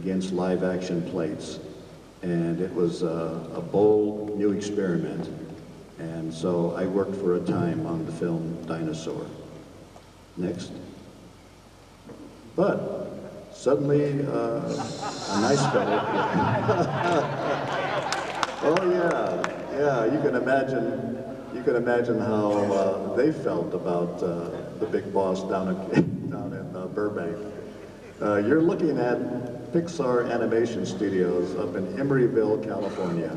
against live action plates. And it was a bold new experiment. And so I worked for a time on the film Dinosaur. Next. But suddenly, a nice fellow. Oh yeah, you can imagine how they felt about the big boss down in Burbank. You're looking at Pixar Animation Studios up in Emeryville, California.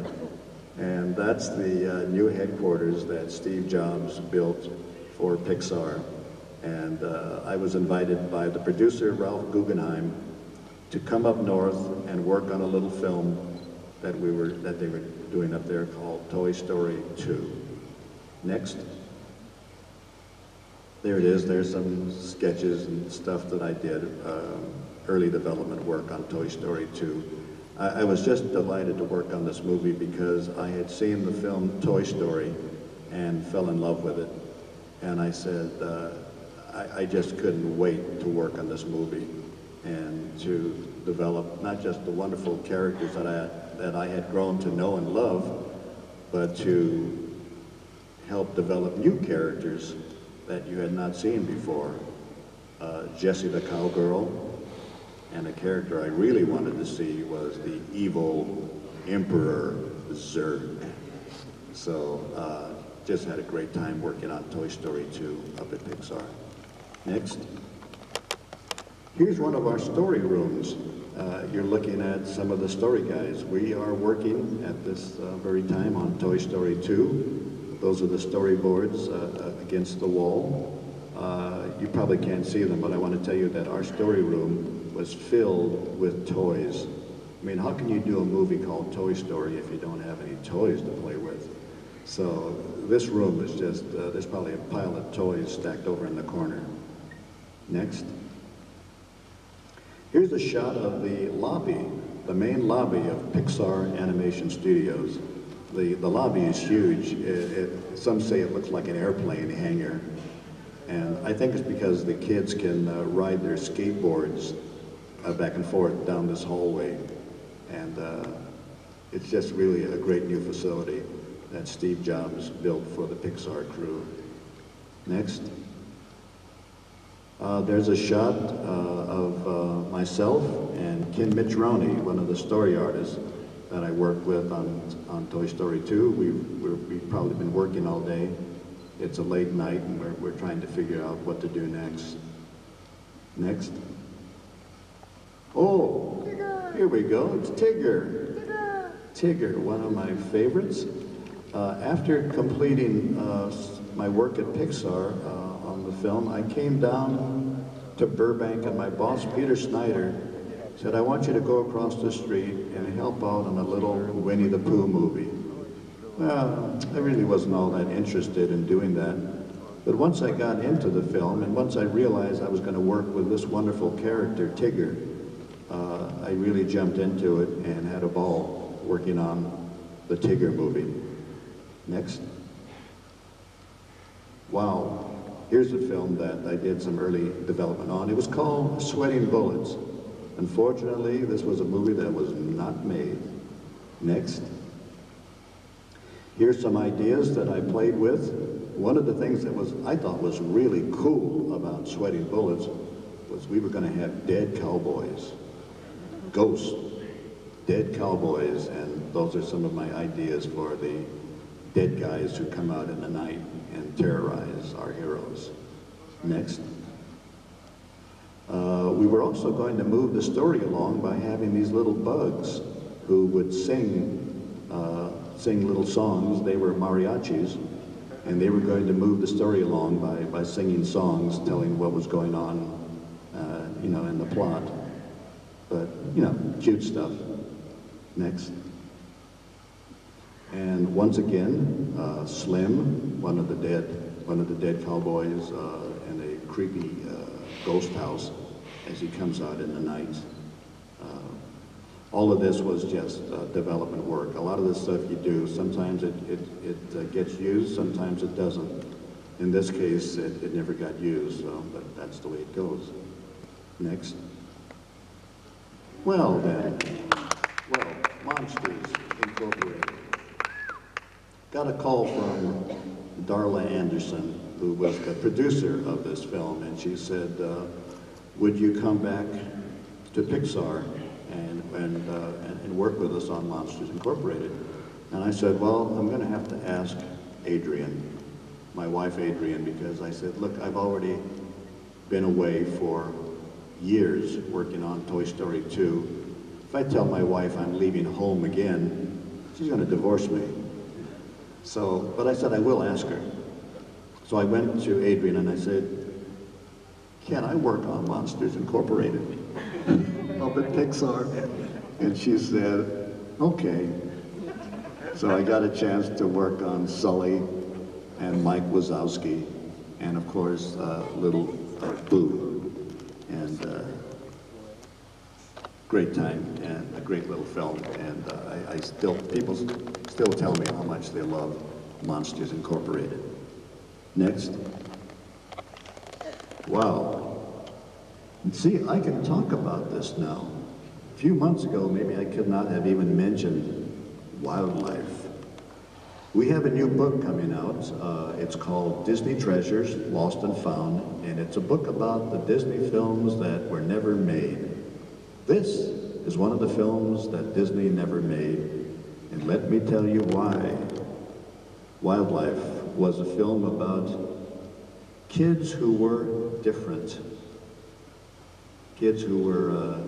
And that's the new headquarters that Steve Jobs built for Pixar. And I was invited by the producer, Ralph Guggenheim, to come up north and work on a little film that they were doing up there called Toy Story 2. Next. There it is. There's some sketches and stuff that I did, early development work on Toy Story 2. I was just delighted to work on this movie because I had seen the film Toy Story and fell in love with it. And I said, I just couldn't wait to work on this movie and to develop not just the wonderful characters that I had grown to know and love, but to help develop new characters that you had not seen before. Jessie the cowgirl, and a character I really wanted to see was the evil Emperor Zurg. So just had a great time working on Toy Story 2 up at Pixar. Next. Here's one of our story rooms. You're looking at some of the story guys. We are working at this very time on Toy Story 2. Those are the storyboards against the wall. You probably can't see them, but I want to tell you that our story room was filled with toys. I mean, how can you do a movie called Toy Story if you don't have any toys to play with? So this room is just, there's probably a pile of toys stacked over in the corner. Next. Here's a shot of the lobby, the main lobby of Pixar Animation Studios. The lobby is huge. Some say it looks like an airplane hangar. And I think it's because the kids can ride their skateboards back and forth down this hallway. And it's just really a great new facility that Steve Jobs built for the Pixar crew. Next. There's a shot of myself and Ken Mitchroney, one of the story artists that I worked with on Toy Story 2. We've probably been working all day. It's a late night and we're trying to figure out what to do next. Next. Oh, Tigger. Here we go, it's Tigger. Tigger. Tigger, one of my favorites. After completing my work at Pixar on the film, I came down to Burbank and my boss, Peter Snyder, said, I want you to go across the street and help out on a little Winnie the Pooh movie. Well, I really wasn't all that interested in doing that. But once I got into the film and once I realized I was going to work with this wonderful character, Tigger, I really jumped into it and had a ball working on the Tigger movie. Next. Wow. Here's a film that I did some early development on. It was called Sweating Bullets. Unfortunately, this was a movie that was not made. Next. Here's some ideas that I played with. One of the things that I thought was really cool about Sweating Bullets was we were going to have dead cowboys. Ghosts. Dead cowboys, and those are some of my ideas for the dead guys who come out in the night and terrorize our heroes. Next. We were also going to move the story along by having these little bugs who would sing little songs. They were mariachis, and they were going to move the story along by singing songs telling what was going on, you know, in the plot. But, you know, cute stuff. Next. And once again, Slim, one of the dead cowboys in a creepy ghost house as he comes out in the night. All of this was just development work. A lot of the stuff you do, sometimes it gets used, sometimes it doesn't. In this case, it never got used, so, but that's the way it goes. Next. Well then, well, Monsters Incorporated. Got a call from Darla Anderson, who was the producer of this film, and she said, would you come back to Pixar and work with us on Monsters Incorporated? And I said, well, I'm going to have to ask Adrian, my wife Adrian, because I said, look, I've already been away for years working on Toy Story 2. If I tell my wife I'm leaving home again, she's going to divorce me. So, but I said I will ask her. So I went to Adrian and I said, can I work on Monsters Incorporated up at Pixar? And she said, okay. So I got a chance to work on Sully and Mike Wazowski, and of course, little Boo. And great time and a great little film. And people still tell me how much they love Monsters Incorporated. Next. Wow. And see, I can talk about this now. A few months ago, maybe I could not have even mentioned wildlife. We have a new book coming out. It's called Disney Treasures, Lost and Found, and it's a book about the Disney films that were never made. This is one of the films that Disney never made, and let me tell you why. Wildlife was a film about kids who were different. Kids who were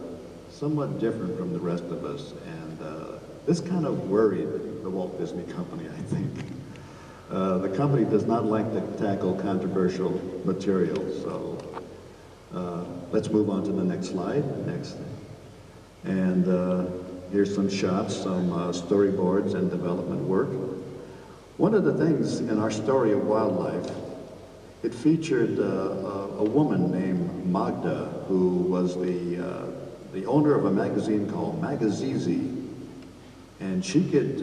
somewhat different from the rest of us, and this kind of worried the Walt Disney Company, I think. The company does not like to tackle controversial material, so let's move on to the next slide. Next. And here's some shots, some storyboards and development work. One of the things in our story of wildlife, it featured a woman named Magda, who was the owner of a magazine called Magazizi. And she could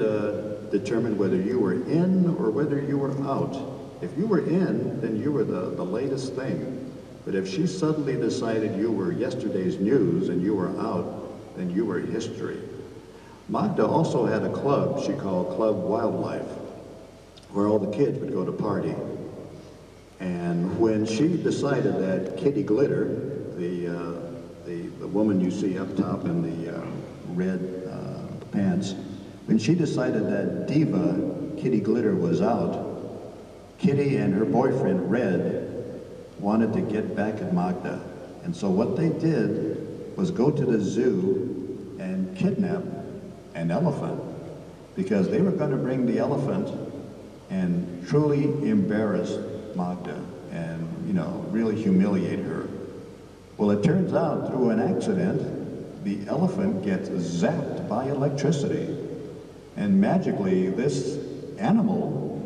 determine whether you were in or whether you were out. If you were in, then you were the latest thing. But if she suddenly decided you were yesterday's news and you were out, then you were history. Magda also had a club she called Club Wildlife, where all the kids would go to party. And when she decided that Kitty Glitter, the woman you see up top in the red pants, when she decided that diva Kitty Glitter was out, Kitty and her boyfriend Red wanted to get back at Magda. And so what they did was go to the zoo and kidnap an elephant, because they were going to bring the elephant and truly embarrass Magda and, you know, really humiliate her. Well, it turns out through an accident, the elephant gets zapped by electricity, and magically this animal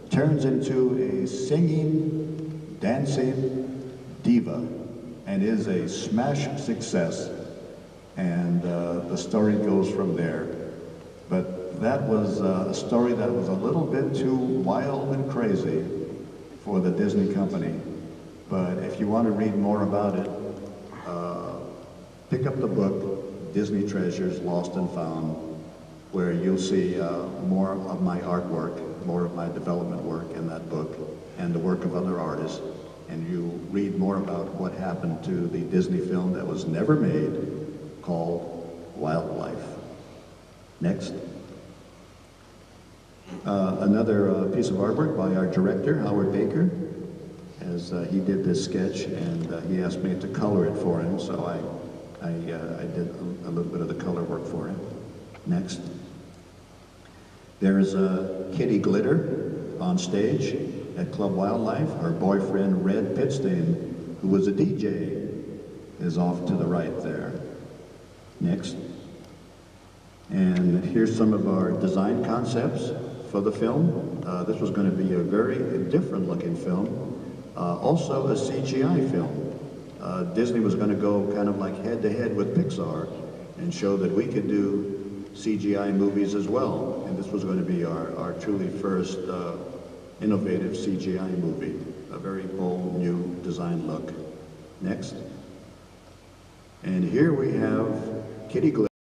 turns into a singing, dancing diva and is a smash success. And the story goes from there. But that was a story that was a little bit too wild and crazy for the Disney company. But if you want to read more about it, pick up the book, Disney Treasures, Lost and Found, where you'll see more of my artwork, more of my development work in that book, and the work of other artists. And you'll read more about what happened to the Disney film that was never made, called Wildlife. Next. Another piece of artwork by our director, Howard Baker, as he did this sketch, and he asked me to color it for him, so I did a little bit of the color work for him. Next. There's Kitty Glitter on stage at Club Wildlife. Her boyfriend, Red Pitstein, who was a DJ, is off to the right there. Next. And here's some of our design concepts for the film. This was going to be a very different looking film. Also a CGI film. Disney was going to go kind of like head to head with Pixar and show that we could do CGI movies as well. And this was going to be our truly first innovative CGI movie. A very bold new design look. Next. And here we have Kitty